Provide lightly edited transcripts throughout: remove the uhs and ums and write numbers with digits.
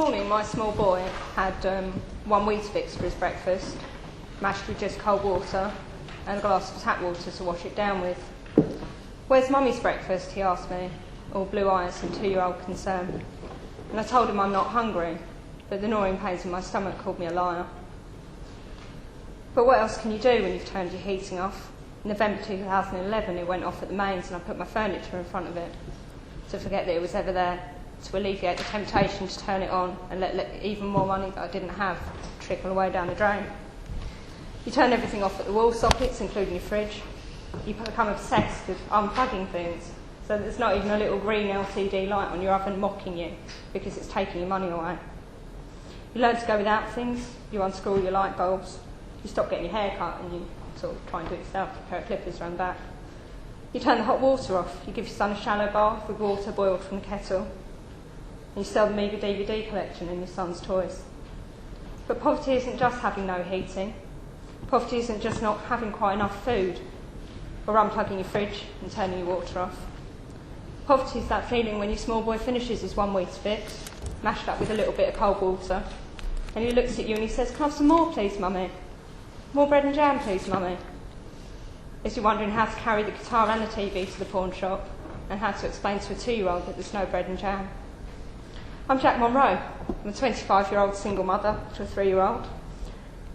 morning, my small boy had 1 Weetabix for his breakfast, mashed with just cold water, and a glass of tap water to wash it down with. "Where's Mummy's breakfast?" he asked me, all blue eyes and 2-year-old concern. And I told him I'm not hungry, but the gnawing pains in my stomach called me a liar. But what else can you do when you've turned your heating off? In November 2011, it went off at the mains and I put my furniture in front of it to forget that it was ever there, to alleviate the temptation to turn it on and let even more money that I didn't have trickle away down the drain. You turn everything off at the wall sockets, including your fridge. You become obsessed with unplugging things, so that there's not even a little green LCD light on your oven mocking you because it's taking your money away. You learn to go without things, you unscrew your light bulbs, you stop getting your hair cut and you sort of try and do it yourself, a pair of clippers around back. You turn the hot water off, you give your son a shallow bath with water boiled from the kettle, and you sell the meagre DVD collection and your son's toys. But poverty isn't just having no heating. Poverty isn't just not having quite enough food or unplugging your fridge and turning your water off. Poverty is that feeling when your small boy finishes his 1 Weetabix, mashed up with a little bit of cold water, and he looks at you and he says, "Can I have some more, please, Mummy? More bread and jam, please, Mummy?" As you're wondering how to carry the guitar and the TV to the pawn shop and how to explain to a 2-year-old that there's no bread and jam. I'm Jack Monroe. I'm a 25-year-old single mother to a 3-year-old,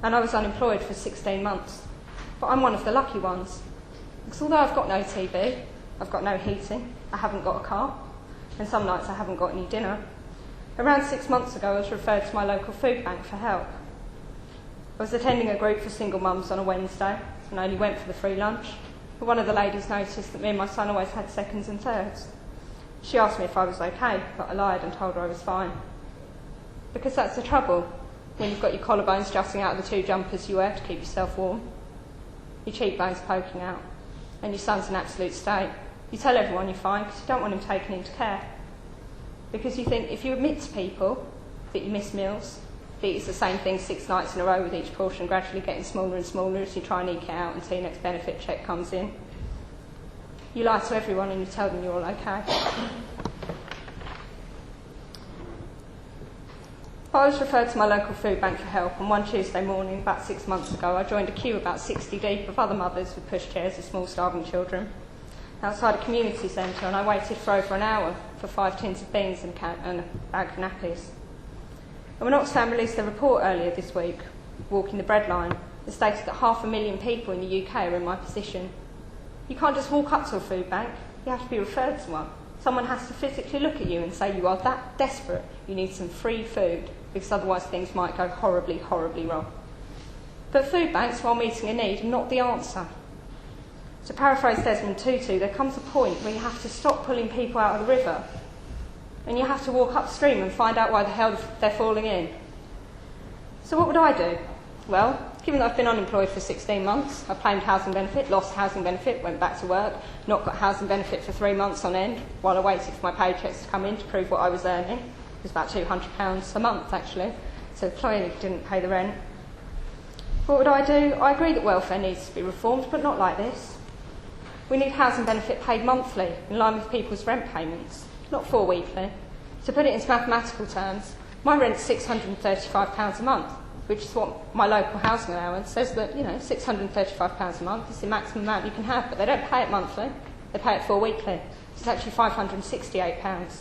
and I was unemployed for 16 months. But I'm one of the lucky ones, because although I've got no TV, I've got no heating, I haven't got a car, and some nights I haven't got any dinner, around 6 months ago I was referred to my local food bank for help. I was attending a group for single mums on a Wednesday, and I only went for the free lunch, but one of the ladies noticed that me and my son always had seconds and thirds. She asked me if I was okay, but I lied and told her I was fine. Because that's the trouble when you've got your collarbones jutting out of the 2 jumpers you wear to keep yourself warm, your cheekbones poking out, and your son's in absolute state. You tell everyone you're fine because you don't want him taken into care. Because you think if you admit to people that you miss meals, that it's the same thing 6 nights in a row with each portion gradually getting smaller and smaller as you try and eke it out until your next benefit cheque comes in. You lie to everyone and you tell them you're all okay. I was referred to my local food bank for help, and one Tuesday morning, about 6 months ago, I joined a queue about 60 deep of other mothers with pushchairs and small starving children outside a community centre, and I waited for over an hour for 5 tins of beans and a bag of nappies. And when Oxfam released their report earlier this week, Walking the Breadline, it stated that 500,000 people in the UK are in my position. You can't just walk up to a food bank, you have to be referred to one. Someone has to physically look at you and say you are that desperate, you need some free food, because otherwise things might go horribly, horribly wrong. But food banks, while meeting a need, are not the answer. To paraphrase Desmond Tutu, there comes a point where you have to stop pulling people out of the river, and you have to walk upstream and find out why the hell they're falling in. So what would I do? Well, given that I've been unemployed for 16 months, I claimed housing benefit, lost housing benefit, went back to work, not got housing benefit for 3 months on end while I waited for my paychecks to come in to prove what I was earning. It was about £200 a month, actually, so clearly didn't pay the rent. What would I do? I agree that welfare needs to be reformed, but not like this. We need housing benefit paid monthly, in line with people's rent payments, not 4 weekly. To put it into mathematical terms, my rent's £635 a month, which is what my local housing allowance says that, £635 a month is the maximum amount you can have, but they don't pay it monthly, they pay it 4 weekly. So it's actually £568.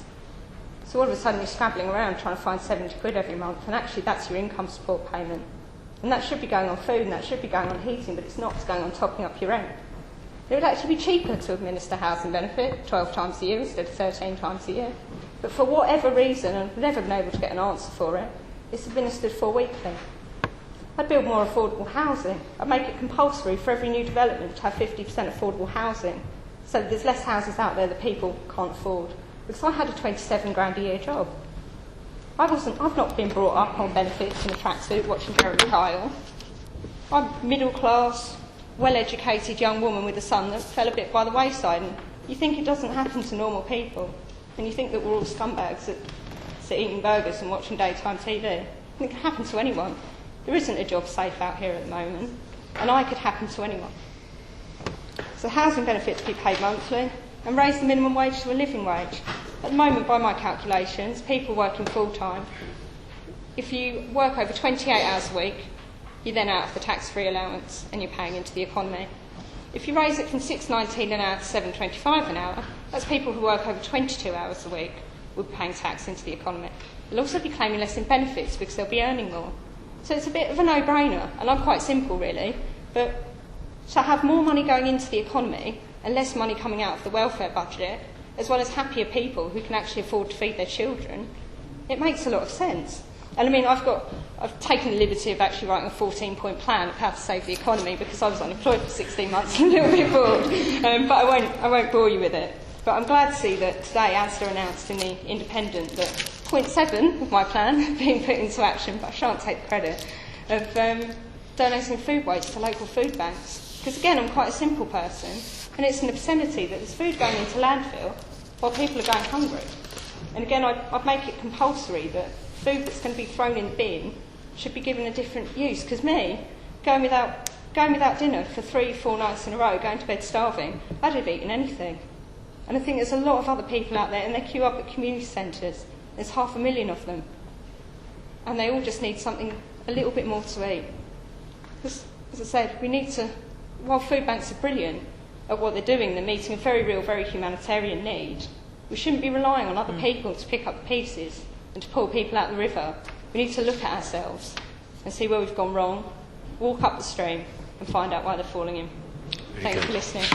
So all of a sudden you're scrabbling around trying to find 70 quid every month, and actually that's your income support payment. And that should be going on food and that should be going on heating, but it's not, it's going on topping up your rent. It would actually be cheaper to administer housing benefit 12 times a year instead of 13 times a year. But for whatever reason, and I've never been able to get an answer for it, it's administered 4 weekly. I'd build more affordable housing. I'd make it compulsory for every new development to have 50% affordable housing, so that there's less houses out there that people can't afford. Because I had a 27 grand a year job. I've not been brought up on benefits in a tracksuit watching Jeremy Kyle. I'm a middle class, well-educated young woman with a son that fell a bit by the wayside, and you think it doesn't happen to normal people, and you think that we're all scumbags that sit eating burgers and watching daytime TV. And it can happen to anyone. There isn't a job safe out here at the moment, and I could happen to anyone. So housing benefit to be paid monthly, and raise the minimum wage to a living wage. At the moment, by my calculations, people working full-time if you work over 28 hours a week, you're then out of the tax-free allowance and you're paying into the economy. If you raise it from $6.19 an hour to $7.25 an hour, that's people who work over 22 hours a week will be paying tax into the economy. They'll also be claiming less in benefits because they'll be earning more. So it's a bit of a no-brainer, and I'm quite simple really, but to have more money going into the economy and less money coming out of the welfare budget, as well as happier people who can actually afford to feed their children, it makes a lot of sense. And I mean, I've taken the liberty of actually writing a 14-point plan of how to save the economy because I was unemployed for 16 months and a little bit bored. But I won't bore you with it. But I'm glad to see that today ASDA announced in the Independent that point 7 of my plan being put into action, but I shan't take the credit, of donating food waste to local food banks. Because again, I'm quite a simple person, and it's an obscenity that there's food going into landfill while people are going hungry. And again, I'd make it compulsory that food that's going to be thrown in the bin should be given a different use. Because me, going without dinner for 3-4 nights in a row, going to bed starving, I'd have eaten anything. And I think there's a lot of other people out there, and they queue up at community centres. There's 500,000 of them. And they all just need something a little bit more to eat. Because, as I said, we need to, while food banks are brilliant at what they're doing, they're meeting a very real, very humanitarian need, we shouldn't be relying on other people to pick up the pieces and to pull people out the river. We need to look at ourselves and see where we've gone wrong, walk up the stream and find out why they're falling in. Thanks for listening.